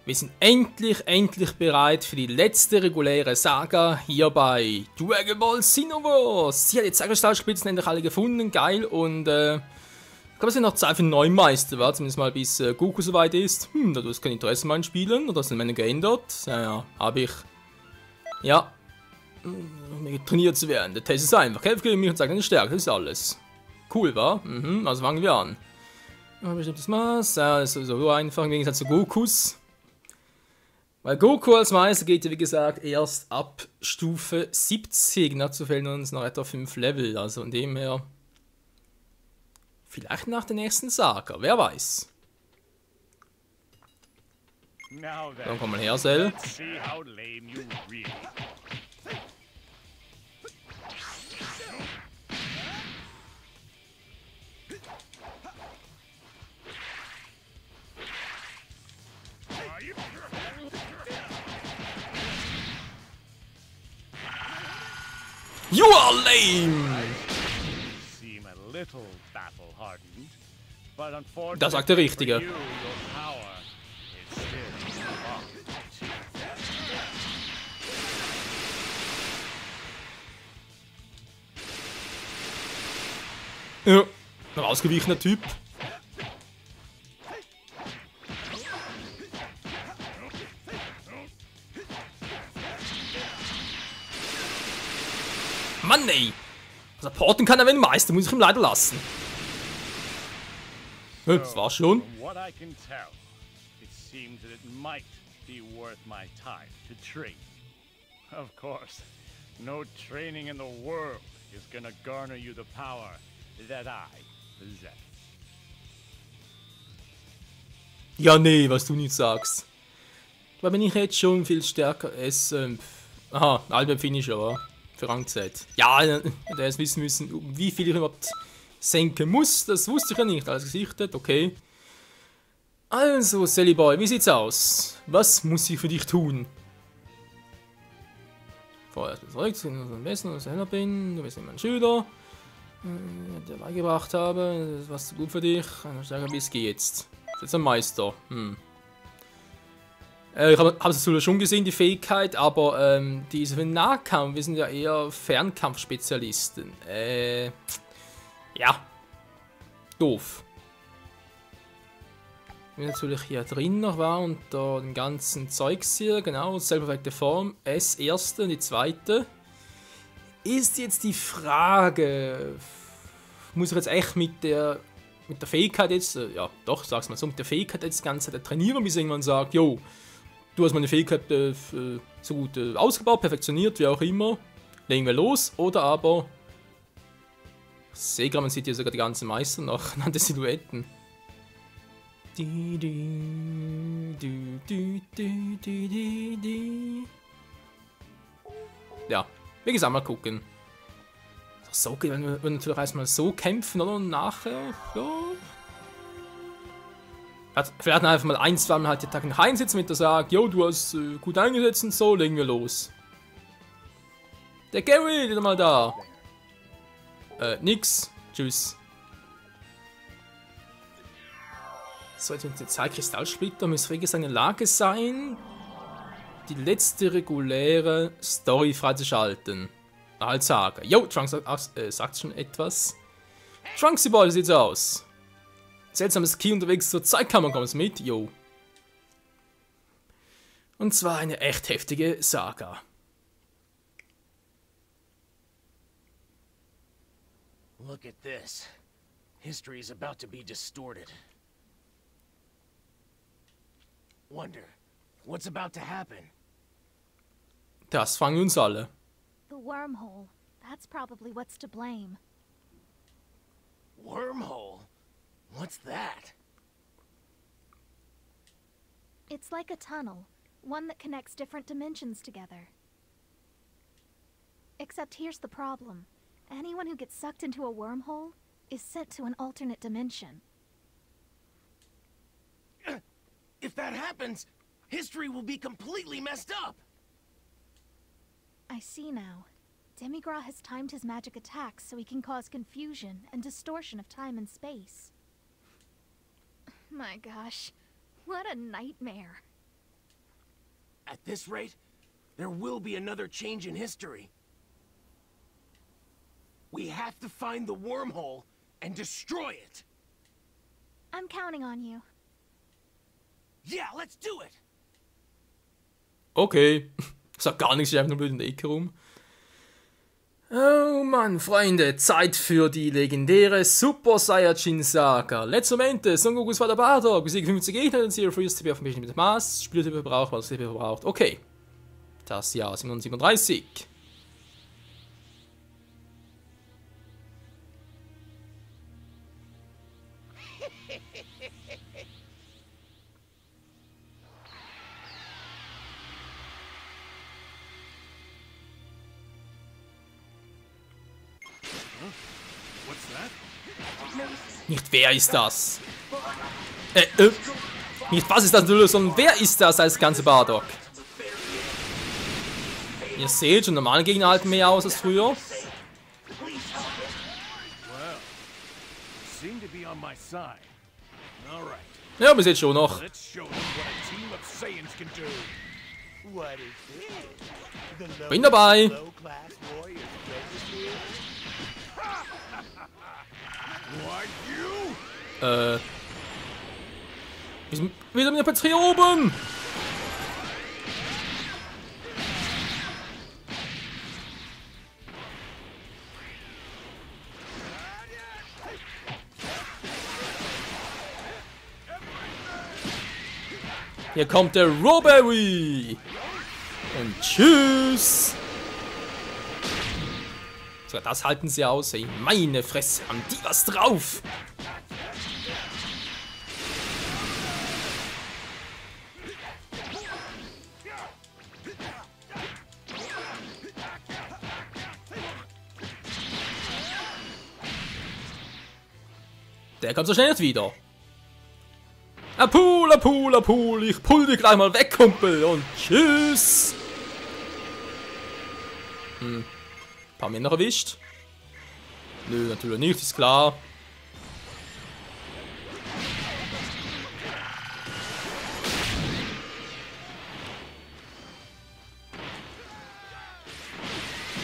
Wir sind endlich bereit für die letzte reguläre Saga hier bei Dragon Ball Xenoverse. Sie hat jetzt Saga-Stahlspitzen endlich alle gefunden, geil. Und ich glaube, es sind noch Zeit für einen neuen Meister, wa? Zumindest mal bis Goku soweit ist. Da du hast kein Interesse an meinen Spielen oder sind meine geändert? Ja, habe ich. Ja. Trainiert zu werden. Der Test ist einfach. Kämpfe gegen mich und zeige deine Stärke, das ist alles. Cool, wa? Also fangen wir an. Ein bestimmtes Maß. Ja, das ist so einfach im Gegensatz zu Gokus. Weil Goku als Meister geht ja wie gesagt erst ab Stufe 70. Dazu fehlen uns noch etwa 5 Level. Also von dem her. Vielleicht nach der nächsten Saga, wer weiß. Dann komm mal her, Cell. You are lame! Das sagt der Richtige. Ja, ein ausgewichener Typ. Mann, ey! Supporten kann er, wenn Meister, muss ich ihm leider lassen. Das war's schon. Of course, no training in the world is gonna garner you the power that I possess. Ja, nee, was du nicht sagst. Aber wenn ich jetzt schon viel stärker esse. Aha, Albert Finisher, aber für Rang Z. Ja, der ist wissen müssen, wie viel ich überhaupt senken muss. Das wusste ich ja nicht. Alles gesichtet, okay. Also, Sally Boy, wie sieht's aus? Was muss ich für dich tun? Vorerst bezeugt, dass ich am besten und heller bin. Du bist nicht mein Schüler. Der beigebracht habe, das war gut für dich. Stärker bis jetzt. Das ist jetzt ein Meister. Ich habe es schon gesehen, die Fähigkeit, aber diese für Nahkampf, wir sind ja eher Fernkampfspezialisten. Ja. Doof. Wenn natürlich hier drin noch war und da den ganzen Zeugs hier, genau, selbstverfekte Form, S erste und die zweite. Ist jetzt die Frage, muss ich jetzt echt mit der Fähigkeit jetzt, ja doch, sag's mal so, mit der Fähigkeit jetzt die ganze Zeit trainieren, bis irgendwann sagt, jo, du hast meine Fähigkeit so gut ausgebaut, perfektioniert, wie auch immer, legen wir los, oder aber, ich sehe gerade, man sieht hier sogar die ganzen Meister noch an den Silhouetten. Ja, wie gesagt, mal gucken. So, wenn wir natürlich erstmal so kämpfen, oder? Und nachher, ja. Vielleicht einfach mal ein, zwei Mal halt die Attacken reinsetzen, mit der sagt, jo, du hast gut eingesetzt und so, legen wir los. Der Gary, wieder mal da. Nix. Tschüss. So, jetzt sind die 2 Kristallsplitter, müssen wir in der Lage sein, die letzte reguläre Story freizuschalten. Halt sagen. Jo, Trunks sagt schon etwas. Trunksy Boy, wie sieht's aus? Seltsames Key unterwegs zur Zeitkammer, kommst mit? Jo. Und zwar eine echt heftige Saga. Look at this. History is about to be distorted. Wonder, what's about to happen? Das fangen uns alle. The wormhole. That's probably what's to blame. Wormhole? What's that? It's like a tunnel, one that connects different dimensions together. Except here's the problem. Anyone who gets sucked into a wormhole is sent to an alternate dimension. If that happens, history will be completely messed up! I see now. Demigra has timed his magic attacks so he can cause confusion and distortion of time and space. My gosh, what a nightmare. At this rate, there will be another change in history. We have to find the wormhole and destroy it. I'm counting on you. Yeah, let's do it. Okay. Sagt gar nichts, ich einfach nur blöd in der Ecke rum. Oh Mann, Freunde, Zeit für die legendäre Super Saiyajin Saga. Letzter Moment, Son Gokus Vater Bardock, besiegt 15 Gegner, den Zero Freeze TP auf dem mit Maß, Spieltyp verbraucht, was TP verbraucht. Okay. Das Jahr 737. Nicht wer ist das? Nicht was ist das, sondern wer ist das als ganze Bardock? Ihr seht, schon normale Gegner halten mehr aus als früher. Ja, bis jetzt schon noch. Bin dabei. Wir sind wieder mit der Patrie oben. Hier kommt der Rawberry. Und tschüss. So, das halten sie aus, ey. Meine Fresse, haben die was drauf. Der kommt so schnell nicht wieder. Apul, Apul, Apul, ich pull dich gleich mal weg, Kumpel, und tschüss. Haben wir noch erwischt? Nö, natürlich nicht, ist klar.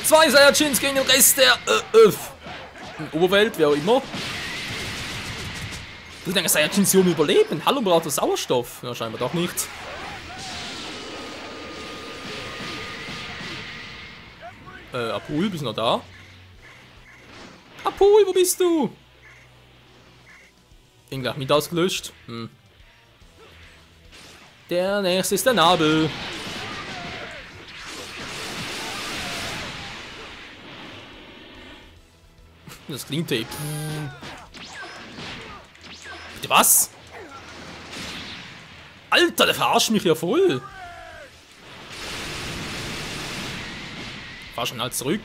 Zwei Saiyajins gegen den Rest der Oberwelt, wer auch immer. Du denkst, Saiyajins hier überleben? Hallo, braucht er Sauerstoff? Ja, scheinbar doch nicht. Apul, bist du noch da? Apul, wo bist du? Den gleich mit ausgelöscht. Der nächste ist der Nabel. Das klingt Tape. Was? Alter, der verarscht mich ja voll. Fahr schon halt zurück.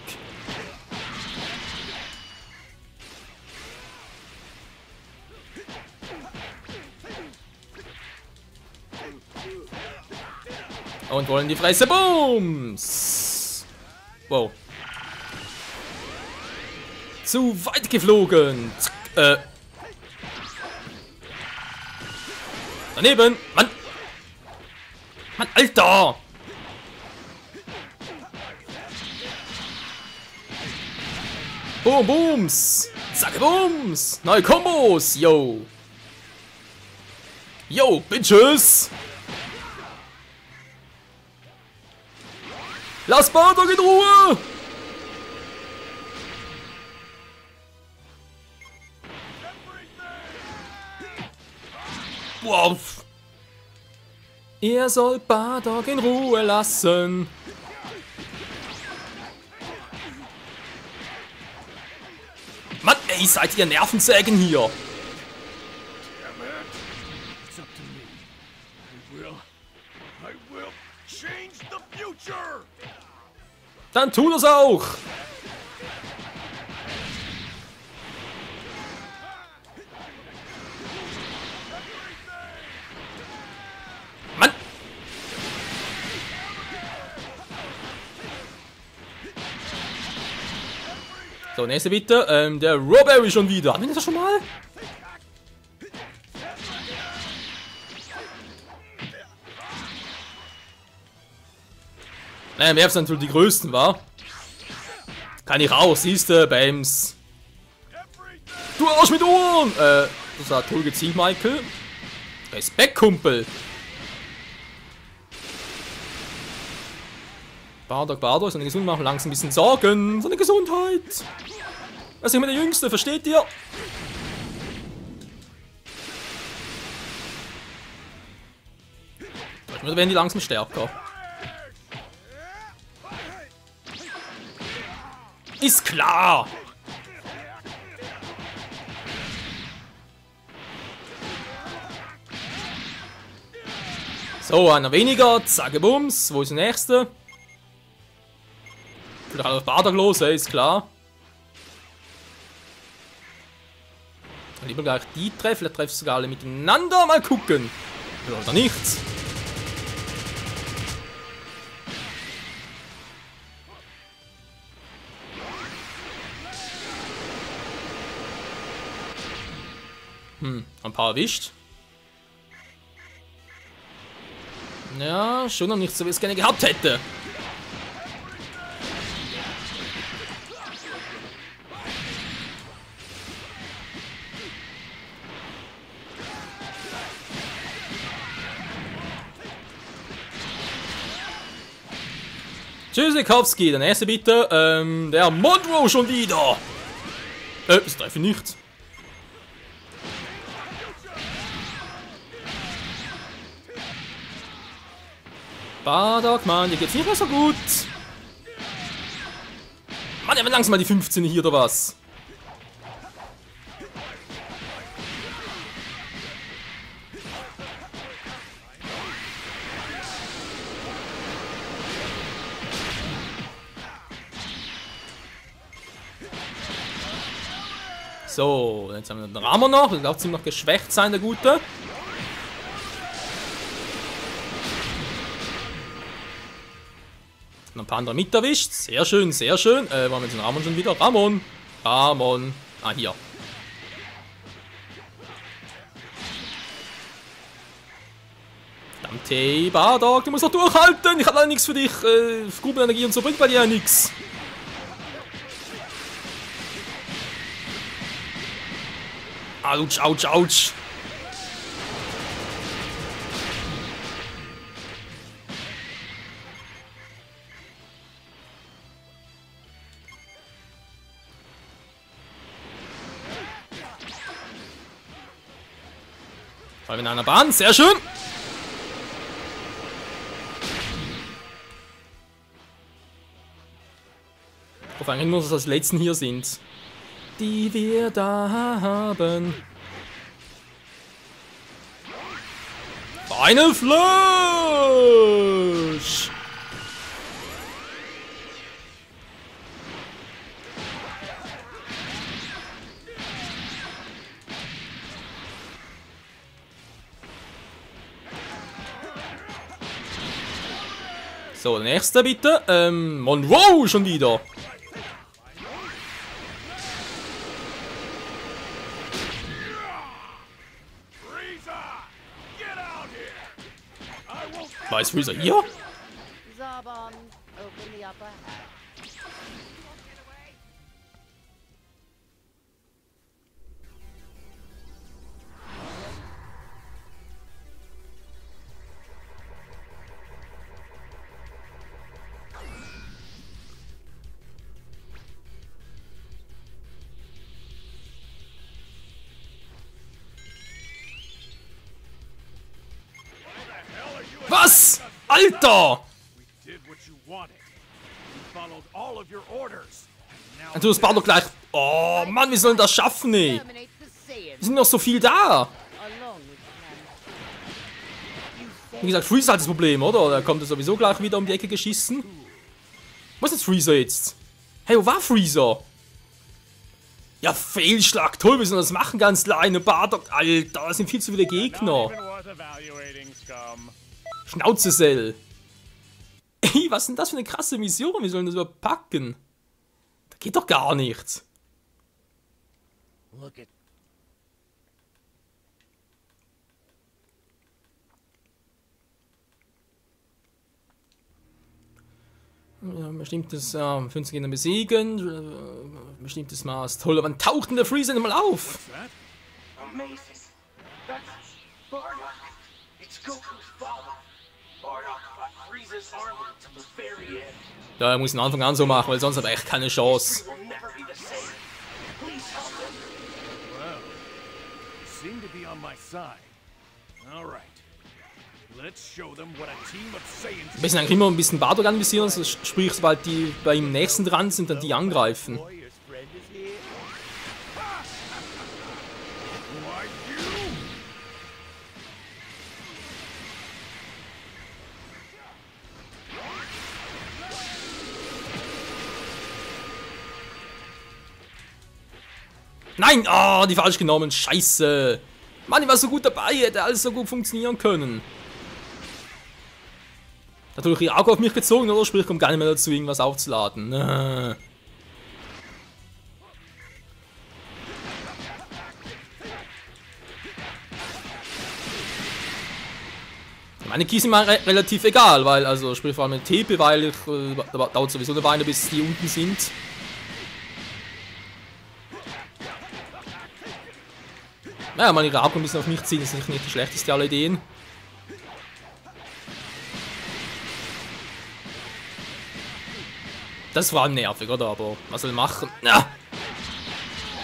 Und wollen die Fresse. Booms. Wow. Zu weit geflogen. Daneben! Mann! Mann, Alter! Boom, Booms! Zack, Booms! Neue Kombos! Yo! Yo, Bitches! Lass Bardock in Ruhe! Wow. Er soll Bardock in Ruhe lassen. Mann, ey, seid ihr Nervensägen hier? Dann tut es auch. So, nächste bitte. Der Rawberry schon wieder. Haben wir das schon mal? Naja, im Herbst sind natürlich die größten, wa? Kann ich auch, siehst du, Bams. Du Arsch mit Ohren! Das hat toll gezielt, Michael. Respekt, Kumpel. Bardock, seine Gesundheit machen langsam ein bisschen Sorgen. Seine Gesundheit. Er ist immer der Jüngste, versteht ihr? Oder werden die langsam stärker? Ist klar! So, einer weniger. Zacke Bums. Wo ist der nächste? Vielleicht auf Bardock los, ist klar. Lieber gleich die treffen, vielleicht treffen sie sogar alle miteinander. Mal gucken. Oder nichts. Ein paar erwischt. Ja, schon noch nicht so, wie ich es gerne gehabt hätte. Tschüssikowski, der nächste bitte. Der Monroe schon wieder. Das treffe ich nicht. Bardock, Mann, dir geht's nicht mehr so gut. Mann, er wird langsam mal die 15 hier, oder was? So, jetzt haben wir den Rammer noch. Der darf ziemlich noch geschwächt sein, der Gute. Noch ein paar andere mit erwischt. Sehr schön, sehr schön. Wo haben wir den Ramon schon wieder? Ramon. Ramon. Ah, hier. Verdammte Bardock, du musst doch durchhalten. Ich habe leider nichts für dich. Gruppenenergie und so bringt bei dir ja nichts. Autsch, autsch, autsch. Fall in einer Bahn, sehr schön. Ich hoffe eigentlich nur, dass das die letzten hier sind, die wir da haben. Final Flash! So, der nächste bitte. Monroe schon wieder. Weiß Freezer hier? Zarbon, open the upper hatch. Was? Alter! Und du das Bardock gleich. Oh Mann, wir sollen das schaffen, ey. Terminate the Saiyans Wir sind noch so viel da. along with them. Wie gesagt, Freezer hat das Problem, oder? Der kommt sowieso gleich wieder um die Ecke geschissen. Wo ist jetzt Freezer jetzt? Hey, wo war Freezer? Ja, Fehlschlag. Toll, wir sollen das machen, ganz kleine Bardock. Alter, das sind viel zu viele Gegner. Schnauzesell. Ey, was ist denn das für eine krasse Mission? Wir sollen das überpacken. Da geht doch gar nichts. Look at Ja, bestimmtes 50 Gegner besiegen. Bestimmtes Maß. Toll, wann taucht denn der Freezer denn mal auf? That? Amazing. That's Bardock. It's Goku's father. Bardock fought Frieza's armor to the very end. Ja, er muss ihn Anfang an so machen, weil sonst hat er echt keine Chance. He will never be the same. Please help him. Well, you seem to be on my side. All right. Let's show them what a team of Saiyans. Wir müssen eigentlich immer ein bisschen Bardock anvisieren, also sprich, sobald die bei ihm nächsten dran sind, dann die angreifen. Warrior's friend is here. Who are you? Nein! Ah, die falsch genommen. Scheiße! Mann, ich war so gut dabei, hätte alles so gut funktionieren können. Natürlich Ryako auf mich gezogen, oder? Sprich, kommt gar nicht mehr dazu, irgendwas aufzuladen. Meine Keys sind mir relativ egal, weil, also, sprich vor allem mit TP, weil ich, dauert sowieso eine Weile, bis die unten sind. Naja, mal ihre Ryako ein bisschen auf mich ziehen, das ist nicht die schlechteste aller Ideen. Das ist vor allem nervig, oder? Aber was soll ich machen? Ja.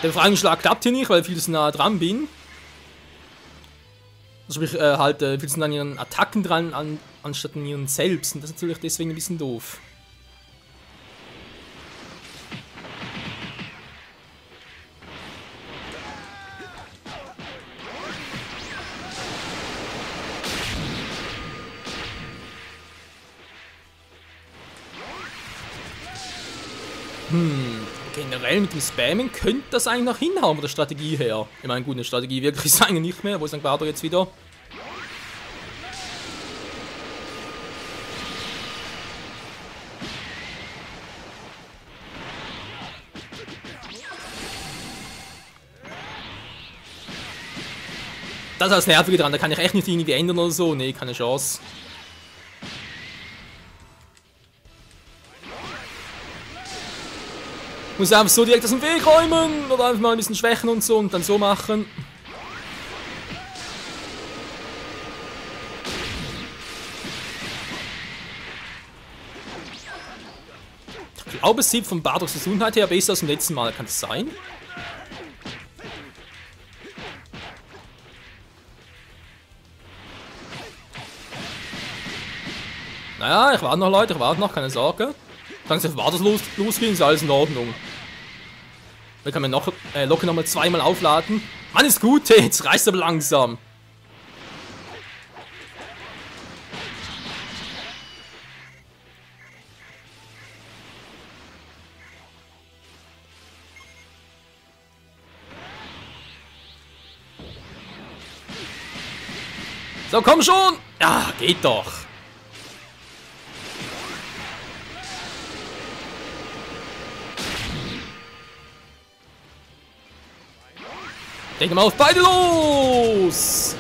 Der Befreiungsschlag klappt hier nicht, weil ich viel zu nah dran bin. Also sprich, halt viel zu nah an ihren Attacken dran, anstatt an ihren selbst. Und das ist natürlich deswegen ein bisschen doof. Generell mit dem Spammen könnte das eigentlich noch hinhauen von der Strategie her. Ich meine, gut, eine Strategie wirklich ist eigentlich nicht mehr. Wo ist dann Bardock jetzt wieder? Das ist das Nervige dran, da kann ich echt nicht irgendwie ändern oder so. Nee, keine Chance. Muss einfach so direkt aus dem Weg räumen oder einfach mal ein bisschen schwächen und so und dann so machen. Ich glaube, es sieht von Bardocks Gesundheit her besser als im letzten Mal. Kann es sein? Naja, ich warte noch, Leute, ich warte noch, keine Sorge. Solange es auf Bardock losgehen, ist alles in Ordnung. Da kann man noch, locker nochmal zweimal aufladen. Mann, ist gut, hey, jetzt reißt aber langsam. So, komm schon! Ja, geht doch. Denke mal auf beide los!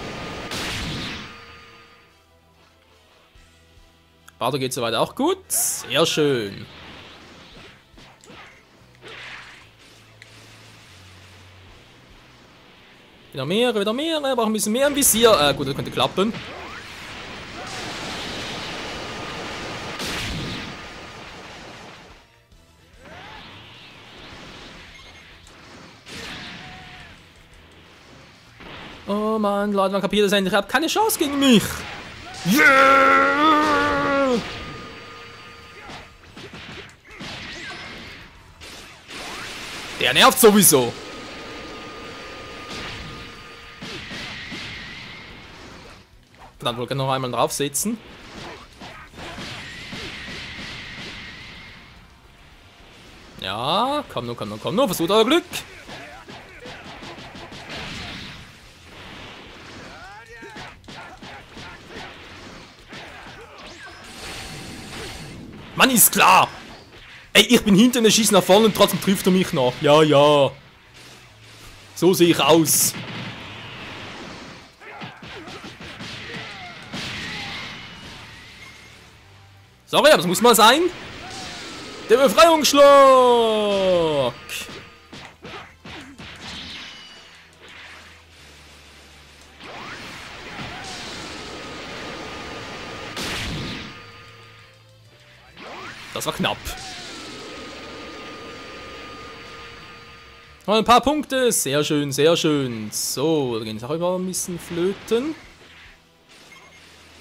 Bardock geht soweit auch gut. Sehr schön. Wieder mehr, brauchen ein bisschen mehr im Visier. Gut, das könnte klappen. Oh Mann, Leute, man kapiert das endlich. Ich habe keine Chance gegen mich. Yeah! Der nervt sowieso. Dann wollte ich noch einmal draufsetzen. Ja, komm nur, versucht euer Glück. Mann, ist klar! Ey, ich bin hinter ihm, er schießt nach vorne und trotzdem trifft er mich noch. Ja, ja. So sehe ich aus. Sorry, aber das muss mal sein. Der Befreiungsschlag! Das war knapp. Noch ein paar Punkte. Sehr schön, sehr schön. So, da gehen jetzt auch über ein bisschen flöten.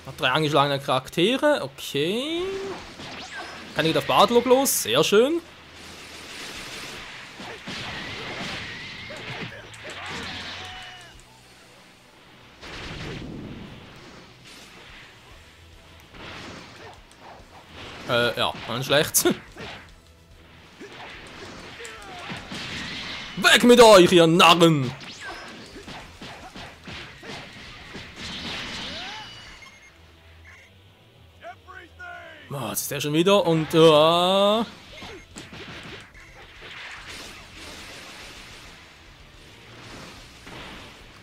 Noch 3 angeschlagene Charaktere. Okay. Kann ich auf Bartlog los. Sehr schön. Ja, nicht schlecht. Weg mit euch, ihr Narren! Oh, jetzt ist der schon wieder und...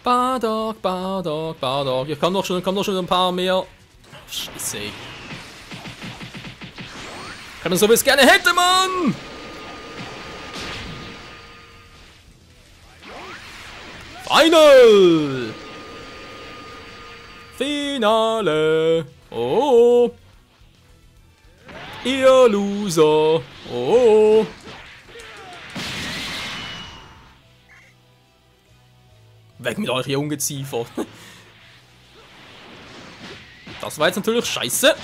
Bardock, Bardock, Bardock. Hier kommen doch schon ein paar mehr. Scheiße, ey. Kann man so wie es gerne hätte, Mann! Final! Finale! Oh! Ihr Loser! Oh! Weg mit euch, ihr Ungeziefer! Das war jetzt natürlich scheiße!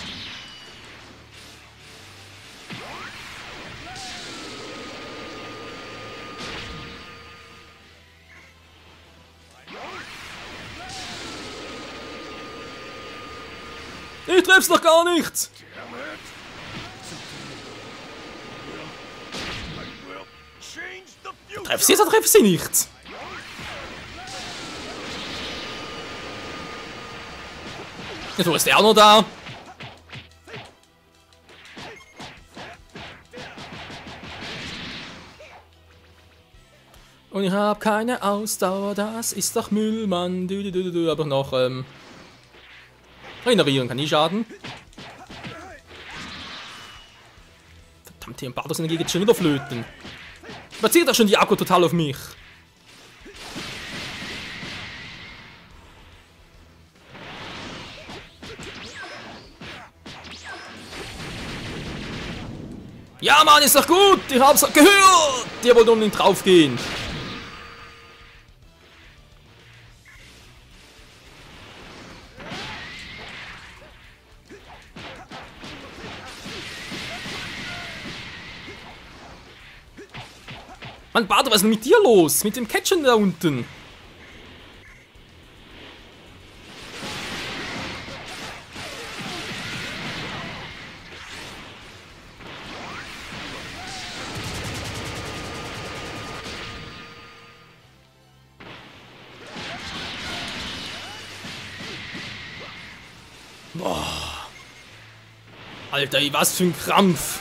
Ich treff's doch gar nicht! Treff sie oder treff sie nicht? Jetzt ist der auch noch da. Und ich hab keine Ausdauer, das ist doch Müll, Mann. Aber noch, regenerieren kann nie schaden. Verdammt, hier im Bardos-Energie geht schon wieder flöten. Überzieht doch schon die Akku total auf mich. Ja, Mann, ist doch gut. Ich hab's gehört. Ihr wollt unbedingt draufgehen. Mann, Bardo, was ist denn mit dir los? Mit dem Catchen da unten. Boah. Alter, was für ein Krampf.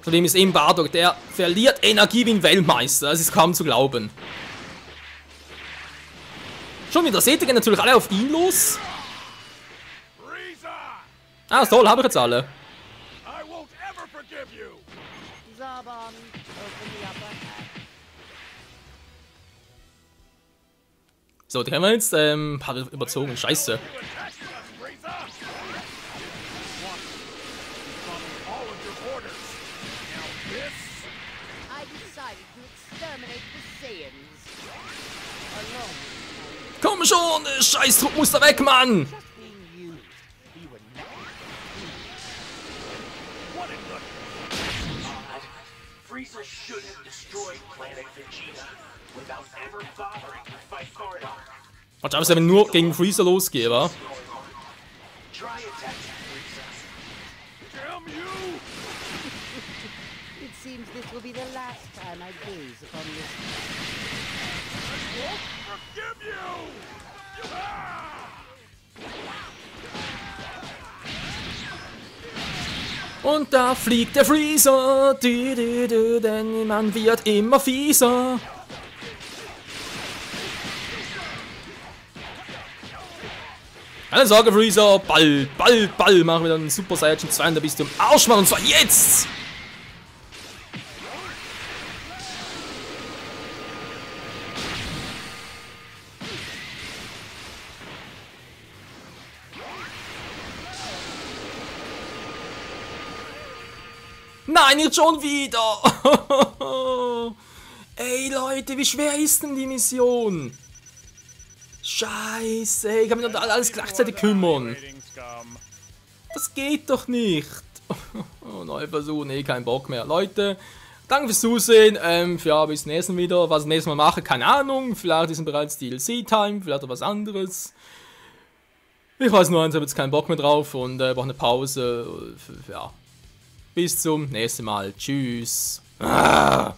Zudem ist eben Bardock, der verliert Energie wie ein Weltmeister. Das ist kaum zu glauben. Schon wieder, seht ihr, gehen natürlich alle auf ihn los. Ah, toll, habe ich jetzt alle. Zarbon, open the upper hatch. So, die haben wir jetzt überzogen. Scheiße. I decided to exterminate the Saiyans. Alone. Komm schon, Scheißdruck muss da weg, Mann. Just being used. We were never. Frieza should have destroyed Planet Vegeta without ever bothering to fight Bardock. Warte, aber es wird nur gegen Freezer losgehen, wa? Try attacking Frieza. Damn you! It seems this will be the last time I gaze upon this. Forgive you! Und da fliegt der Freezer, denn man wird immer fieser. Keine Sorge, Freezer. Bald machen wir dann einen Super Saiyan 2 und da bist du im Arsch, Mann. Und zwar jetzt! Nein, jetzt schon wieder! Ey Leute, wie schwer ist denn die Mission? Scheiße, ich kann mich um alles gleichzeitig kümmern. Das geht doch nicht. Oh, neuer Versuch, nee, kein Bock mehr. Leute, danke fürs Zusehen. Ja, bis zum nächsten wieder. Was ich nächstes Mal mache, keine Ahnung. Vielleicht ist es bereits DLC-Time, vielleicht auch was anderes. Ich weiß nur eins, ich habe jetzt keinen Bock mehr drauf und brauche eine Pause. Ja. Bis zum nächsten Mal. Tschüss. Ah.